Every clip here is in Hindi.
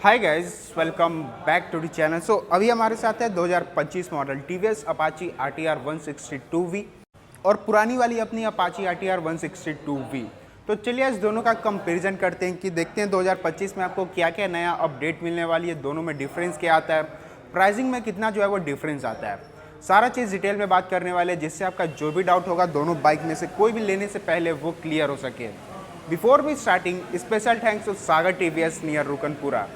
Hi guys, welcome back to the channel. So अभी हमारे साथ है 2025 model TVS Apache RTR 162V और पुरानी वाली अपनी अपाची RTR 162V। तो चलिए इस दोनों का कंपैरिजन करते हैं कि देखते हैं 2025 में आपको क्या क्या नया अपडेट मिलने वाली है, दोनों में डिफरेंस क्या आता है, प्राइसिंग में कितना जो है वो डिफरेंस आता है। सारा चीज़ डिटेल में बात करने वाले हैं जिससे आपका जो भी डाउट होगा दोनों बाइक में से कोई भी लेने से पहले वो क्लियर हो सके। Before we starting, special thanks to Sagar TVS near Rukanpura.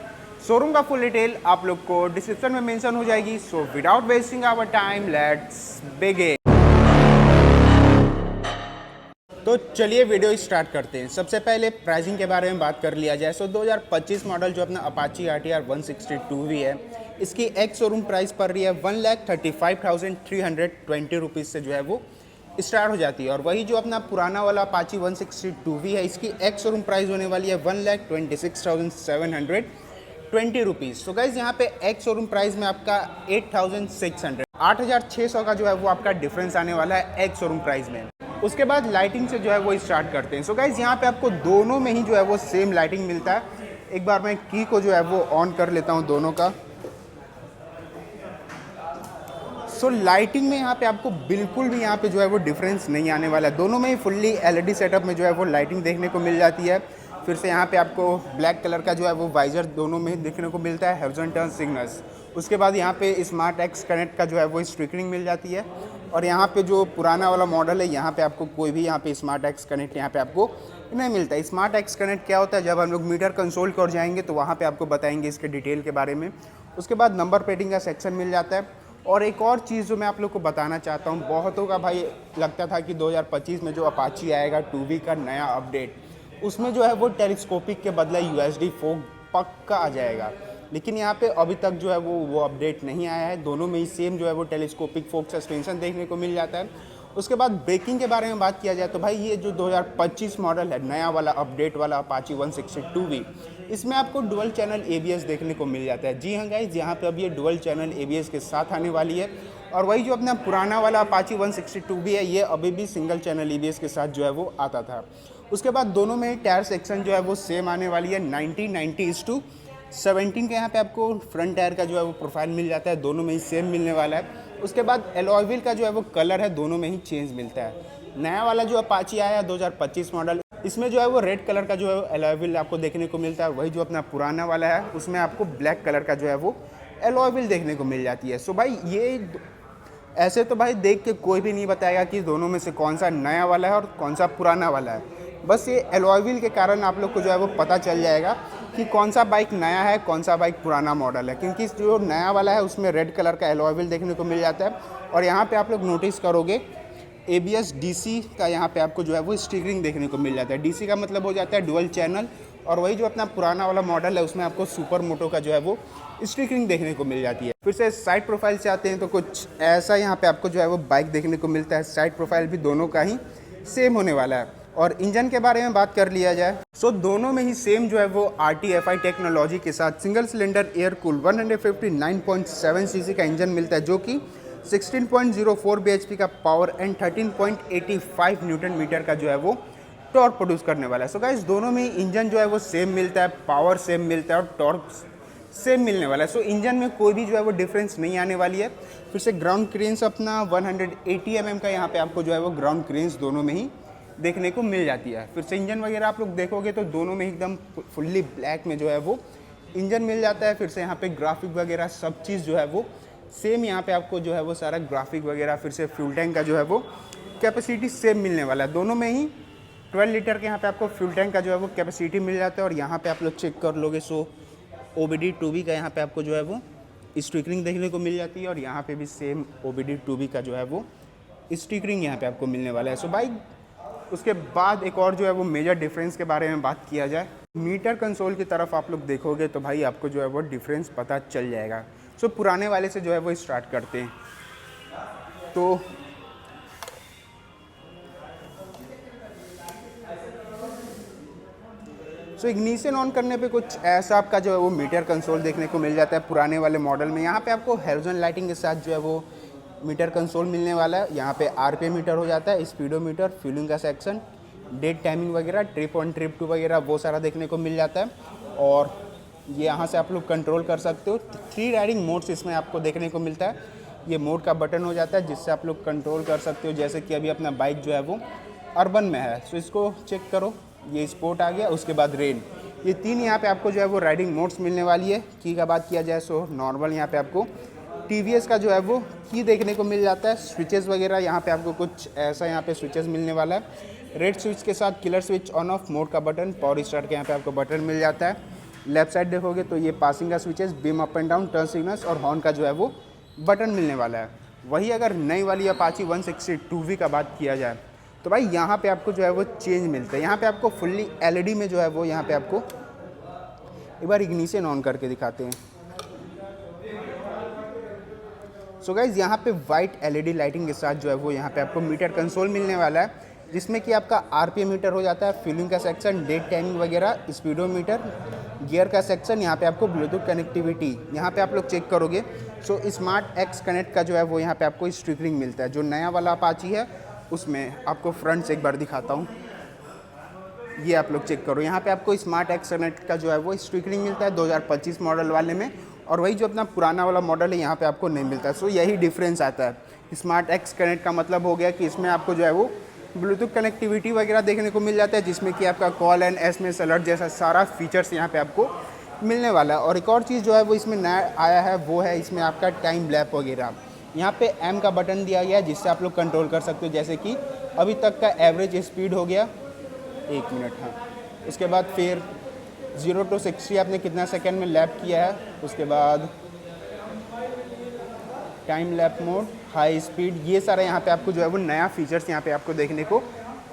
Showroom का फुल डिटेल आप लोग को डिस्क्रिप्शन में मेंशन हो जाएगी। So without wasting our time let's begin. तो चलिए वीडियो स्टार्ट करते हैं। सबसे पहले प्राइसिंग के बारे में बात कर लिया जाए। सो 2025 मॉडल जो अपना अपाची RTR 162V है, इसकी एक्स शोरूम प्राइस पड़ रही है 1,35,320 रुपीज़ से जो है वो स्टार्ट हो जाती है। और वही जो अपना पुराना वाला अपाची 162V है, इसकी एक्स शोरूम प्राइस होने वाली है 1,26,720 रुपीज़। सो गाइज यहाँ पे एक्स शोरूम प्राइस में आपका 8,600 का जो है वो आपका डिफरेंस आने वाला है एक्स शोरूम प्राइस में। उसके बाद लाइटिंग से जो है वो स्टार्ट करते हैं। सो गाइज यहाँ पे आपको दोनों में ही जो है वो सेम लाइटिंग मिलता है। एक बार मैं की को जो है वो ऑन कर लेता हूँ दोनों का। सो लाइटिंग में यहाँ पे आपको बिल्कुल भी यहाँ पे जो है वो डिफरेंस नहीं आने वाला है। दोनों में ही फुल्ली LED सेटअप में जो है वो लाइटिंग देखने को मिल जाती है। फिर से यहाँ पे आपको ब्लैक कलर का जो है वो वाइजर दोनों में ही देखने को मिलता है, हॉरिजॉन्टल टर्न सिग्नल्स। उसके बाद यहाँ पे स्मार्ट एक्स कनेक्ट का जो है वो स्टिकरिंग मिल जाती है। और यहाँ पे जो पुराना वाला मॉडल है, यहाँ पे आपको कोई भी यहाँ पे स्मार्ट एक्स कनेक्ट यहाँ पे आपको नहीं मिलता है। स्मार्ट एक्स कनेक्ट क्या होता है, जब हम लोग मीटर कंसोल की ओर जाएंगे तो वहाँ पे आपको बताएंगे इसके डिटेल के बारे में। उसके बाद नंबर प्लेटिंग का सेक्शन मिल जाता है। और एक और चीज़ जो मैं आप लोग को बताना चाहता हूँ, बहुतों का भाई लगता था कि 2025 में जो अपाची आएगा 2V का नया अपडेट, उसमें जो है वो टेलीस्कोपिक के बदले USD फोक पक्का आ जाएगा। लेकिन यहाँ पे अभी तक जो है वो अपडेट नहीं आया है। दोनों में ही सेम जो है वो टेलीस्कोपिक फोक सस्पेंशन देखने को मिल जाता है। उसके बाद ब्रेकिंग के बारे में बात किया जाए तो भाई ये जो 2025 मॉडल है, नया वाला अपडेट वाला अपाची 162V, इसमें आपको डुअल चैनल ABS देखने को मिल जाता है। जी हाँ गाइज, यहाँ पे अब ये डुअल चैनल ABS के साथ आने वाली है। और वही जो अपना पुराना वाला अपाची 162V है, ये अभी भी सिंगल चैनल ABS के साथ जो है वो आता था। उसके बाद दोनों में ही टायर सेक्शन जो है वो सेम आने वाली है। 90/90:17 के यहाँ पे आपको फ्रंट टायर का जो है वो प्रोफाइल मिल जाता है, दोनों में ही सेम मिलने वाला है। उसके बाद एलॉय व्हील का जो है वो कलर है, दोनों में ही चेंज मिलता है। नया वाला जो अपाची आया है 2025 मॉडल, इसमें जो है वो रेड कलर का जो है एलॉय व्हील आपको देखने को मिलता है। वही जो अपना पुराना वाला है उसमें आपको ब्लैक कलर का जो है वो एलॉय व्हील देखने को मिल जाती है। सो भाई ये ऐसे तो भाई देख के कोई भी नहीं बताएगा कि दोनों में से कौन सा नया वाला है और कौन सा पुराना वाला है। बस ये एलॉय व्हील के कारण आप लोग को जो है वो पता चल जाएगा कि कौन सा बाइक नया है, कौन सा बाइक पुराना मॉडल है। क्योंकि जो नया वाला है उसमें रेड कलर का एलॉय व्हील देखने को मिल जाता है। और यहाँ पे आप लोग नोटिस करोगे ABS DC का यहाँ पे आपको जो है वो स्टिकरिंग देखने को मिल जाता है। DC का मतलब हो जाता है डुअल चैनल। और वही जो अपना पुराना वाला मॉडल है उसमें आपको सुपर मोटो का जो है वो स्टिकरिंग देखने को मिल जाती है। फिर से साइड प्रोफाइल से आते हैं तो कुछ ऐसा यहाँ पे आपको जो है वो बाइक देखने को मिलता है। साइड प्रोफाइल भी दोनों का ही सेम होने वाला है। और इंजन के बारे में बात कर लिया जाए, सो दोनों में ही सेम जो है वो RTFI टेक्नोलॉजी के साथ single cylinder air cool 159.7 cc का इंजन मिलता है, जो कि 16.04 bhp का पावर एंड 13.85 न्यूटन मीटर का जो है वो टॉर्क प्रोड्यूस करने वाला है। सो गाइस दोनों में ही इंजन जो है वो सेम मिलता है, पावर सेम मिलता है और टॉर्क सेम मिलने वाला है। सो इंजन में कोई भी जो है वो डिफरेंस नहीं आने वाली है। फिर से ग्राउंड क्लियरेंस अपना 180 mm का यहाँ पे आपको जो है वो ग्राउंड क्लियरेंस दोनों में ही देखने को मिल जाती है। फिर से इंजन वगैरह आप लोग देखोगे तो दोनों में एकदम फुल्ली ब्लैक में जो है वो इंजन मिल जाता है। फिर से यहाँ पे ग्राफिक वगैरह सब चीज़ जो है वो सेम यहाँ पे आपको जो है वो सारा ग्राफिक वगैरह। फिर से फ्यूल टैंक का जो है वो कैपेसिटी सेम मिलने वाला है। दोनों में ही 12 लीटर के यहाँ पे आपको फ्यूल टैंक का जो है वो कैपेसिटी मिल जाता है। और यहाँ पे आप लोग चेक कर लोगे सो OBD2B का यहाँ पे आपको जो है वो स्टिकरिंग देखने को मिल जाती है। और यहाँ पे भी सेम OBD2B का जो है वो स्टिकरिंग यहाँ पे आपको मिलने वाला है। सो बाइक उसके बाद एक और जो है वो मेजर डिफरेंस के बारे में बात किया जाए, मीटर कंसोल की तरफ आप लोग देखोगे तो भाई आपको जो है वो डिफरेंस पता चल जाएगा। सो पुराने वाले से जो है वो स्टार्ट करते हैं। तो इग्निशन ऑन करने पे कुछ ऐसा आपका जो है वो मीटर कंसोल देखने को मिल जाता है पुराने वाले मॉडल में। यहाँ पे आपको हेलोजन लाइटिंग के साथ जो है वो मीटर कंसोल मिलने वाला है। यहाँ पे RPM मीटर हो जाता है, स्पीडोमीटर, फ्यूलिंग का सेक्शन, डेट टाइमिंग वगैरह, ट्रिप 1 ट्रिप 2 वगैरह वो सारा देखने को मिल जाता है। और ये यहाँ से आप लोग कंट्रोल कर सकते हो। 3 राइडिंग मोड्स इसमें आपको देखने को मिलता है। ये मोड का बटन हो जाता है जिससे आप लोग कंट्रोल कर सकते हो। जैसे कि अभी अपना बाइक जो है वो अर्बन में है, सो इसको चेक करो, ये स्पोर्ट आ गया, उसके बाद रेन। ये 3 यहाँ पे आपको जो है वो राइडिंग मोड्स मिलने वाली है। की का बात किया जाए सो नॉर्मल यहाँ पे आपको TVS का जो है वो की देखने को मिल जाता है। स्विचेस वगैरह यहाँ पे आपको कुछ ऐसा यहाँ पे स्विचेस मिलने वाला है। रेड स्विच के साथ killer switch on off mode का बटन, पावर स्टार्ट के यहाँ पे आपको बटन मिल जाता है। लेफ्ट साइड देखोगे तो ये पासिंग का switches, beam up and down, turn signals और हॉर्न का जो है वो बटन मिलने वाला है। वही अगर नई वाली अपाची 160 का बात किया जाए तो भाई यहाँ पे आपको जो है वो चेंज मिलता है। यहाँ पे आपको फुल्ली LED में जो है वो यहाँ पे आपको एक बार इग्निशन ऑन करके दिखाते हैं। सो गाइज यहाँ पे वाइट LED लाइटिंग के साथ जो है वो यहाँ पे आपको मीटर कंसोल मिलने वाला है, जिसमें कि आपका RPM मीटर हो जाता है, फ्यूलिंग का सेक्शन, डेट टाइमिंग वगैरह, स्पीडोमीटर, गियर का सेक्शन, यहाँ पे आपको ब्लूटूथ कनेक्टिविटी यहाँ पे आप लोग चेक करोगे। सो स्मार्ट एक्स कनेक्ट का जो है वो यहाँ पे आपको स्टिकरिंग मिलता है। जो नया वाला अपाची है उसमें आपको फ्रंट से एक बार दिखाता हूँ, ये आप लोग चेक करो। यहाँ पे आपको स्मार्ट एक्स कनेक्ट का जो है वो स्टिकरिंग मिलता है 2025 मॉडल वाले में, और वही जो अपना पुराना वाला मॉडल है यहाँ पे आपको नहीं मिलता है। सो यही डिफरेंस आता है। स्मार्ट एक्स कनेक्ट का मतलब हो गया कि इसमें आपको जो है वो ब्लूटूथ कनेक्टिविटी वगैरह देखने को मिल जाता है, जिसमें कि आपका कॉल एंड SMS अलर्ट जैसा सारा फीचर्स यहाँ पे आपको मिलने वाला है। और एक और चीज़ जो है वो इसमें नया आया है वो है इसमें आपका टाइम लैप वगैरह। यहाँ पे M का बटन दिया गया है जिससे आप लोग कंट्रोल कर सकते हो। जैसे कि अभी तक का एवरेज स्पीड हो गया 1 मिनट, हाँ। उसके बाद फिर 0 to 60 आपने कितना सेकेंड में लैप किया है, उसके बाद time lap mode, high speed, ये सारा यहाँ पे आपको जो है वो नया फीचर्स यहाँ पे आपको देखने को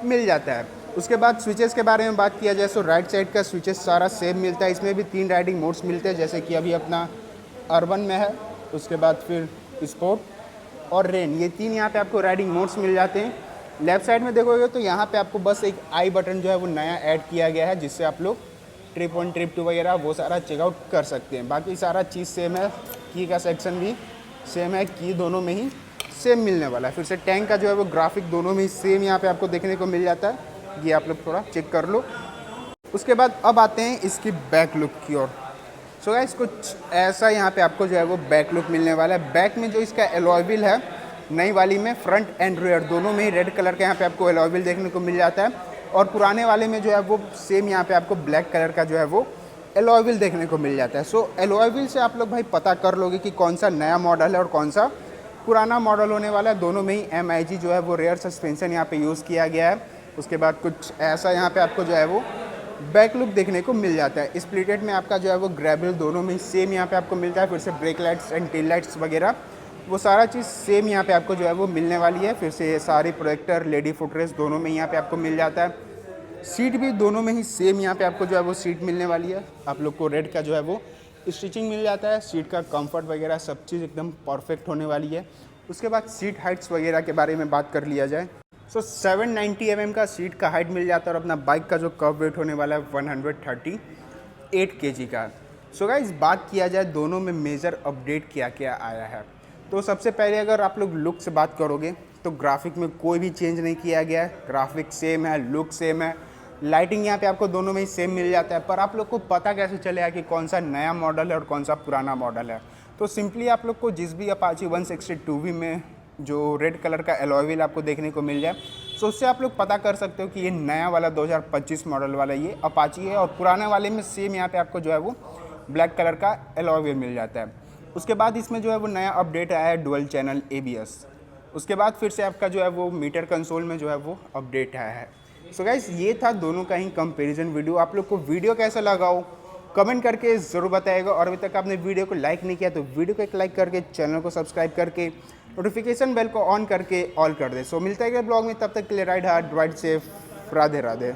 मिल जाता है। उसके बाद स्विचेस के बारे में बात किया जाए तो राइट साइड का स्विचेस सारा सेम मिलता है। इसमें भी 3 राइडिंग मोड्स मिलते हैं, जैसे कि अभी अपना अर्बन में है, उसके बाद फिर स्पोर्ट और रेन, ये 3 यहाँ पे आपको राइडिंग मोड्स मिल जाते हैं। लेफ्ट साइड में देखोगे तो यहाँ पे आपको बस एक आई बटन जो है वो नया ऐड किया गया है, जिससे आप लोग ट्रिप 1 ट्रिप 2 वगैरह वो सारा चेकआउट कर सकते हैं। बाकी सारा चीज़ सेम है, की का सेक्शन भी सेम है, की दोनों में ही सेम मिलने वाला है। फिर से टैंक का जो है वो ग्राफिक दोनों में ही सेम यहाँ पे आपको देखने को मिल जाता है, ये आप लोग थोड़ा चेक कर लो। उसके बाद अब आते हैं इसकी बैक लुक की ओर। सो गाइस कुछ ऐसा यहाँ पे आपको जो है वो बैक लुक मिलने वाला है। बैक में जो इसका एलॉय व्हील है नई वाली में, फ्रंट एंड रियर दोनों में ही रेड कलर का यहाँ पे आपको एलॉय व्हील देखने को मिल जाता है, और पुराने वाले में जो है वो सेम यहाँ पे आपको ब्लैक कलर का जो है वो एलॉय व्हील देखने को मिल जाता है। सो एलॉय व्हील से आप लोग भाई पता कर लोगे कि कौन सा नया मॉडल है और कौन सा पुराना मॉडल होने वाला है। दोनों में ही MIG जो है वो रेयर सस्पेंशन यहाँ पे यूज़ किया गया है। उसके बाद कुछ ऐसा यहाँ पे आपको जो है वो बैक लुक देखने को मिल जाता है। स्प्लिटेड में आपका जो है वो ग्रेबल दोनों में ही सेम यहाँ पे आपको मिलता है। फिर से break lights and tail lights वगैरह वो सारा चीज़ सेम यहाँ पे आपको जो है वो मिलने वाली है। फिर से सारी प्रोजेक्टर, लेडी फुटरेस्ट दोनों में यहाँ पे आपको मिल जाता है। सीट भी दोनों में ही सेम यहाँ पे आपको जो है वो सीट मिलने वाली है। आप लोग को रेड का जो है वो स्टिचिंग मिल जाता है। सीट का कंफर्ट वगैरह सब चीज़ एकदम परफेक्ट होने वाली है। उसके बाद सीट हाइट्स वगैरह के बारे में बात कर लिया जाए सो 790 mm का सीट का हाइट मिल जाता है, और अपना बाइक का जो कर्व वेट होने वाला है 138 kg का। सो गाइस बात किया जाए दोनों में मेजर अपडेट क्या क्या आया है, तो सबसे पहले अगर आप लोग लुक से बात करोगे तो ग्राफिक में कोई भी चेंज नहीं किया गया है। ग्राफिक सेम है, लुक सेम है, लाइटिंग यहाँ पे आपको दोनों में ही सेम मिल जाता है। पर आप लोग को पता कैसे चलेगा कि कौन सा नया मॉडल है और कौन सा पुराना मॉडल है, तो सिंपली आप लोग को जिस भी अपाची 160 में जो रेड कलर का एलॉय व्हील आपको देखने को मिल जाए, तो उससे आप लोग पता कर सकते हो कि ये नया वाला 2025 मॉडल वाला ये अपाची है, और पुराने वाले में सेम यहाँ पे आपको जो है वो ब्लैक कलर का एलॉय व्हील मिल जाता है। उसके बाद इसमें जो है वो नया अपडेट आया है डुअल चैनल ABS। उसके बाद फिर से आपका जो है वो मीटर कंसोल में जो है वो अपडेट आया है। सो गाइस ये था दोनों का ही कंपैरिजन वीडियो। आप लोग को वीडियो कैसा लगा हो कमेंट करके ज़रूर बताइएगा, और अभी तक आपने वीडियो को लाइक नहीं किया तो वीडियो को एक लाइक करके चैनल को सब्सक्राइब करके नोटिफिकेशन बेल को ऑन करके ऑल कर दे। सो मिलता है अगले ब्लॉग में, तब तक के लिए ride hard ride safe, Radhe Radhe.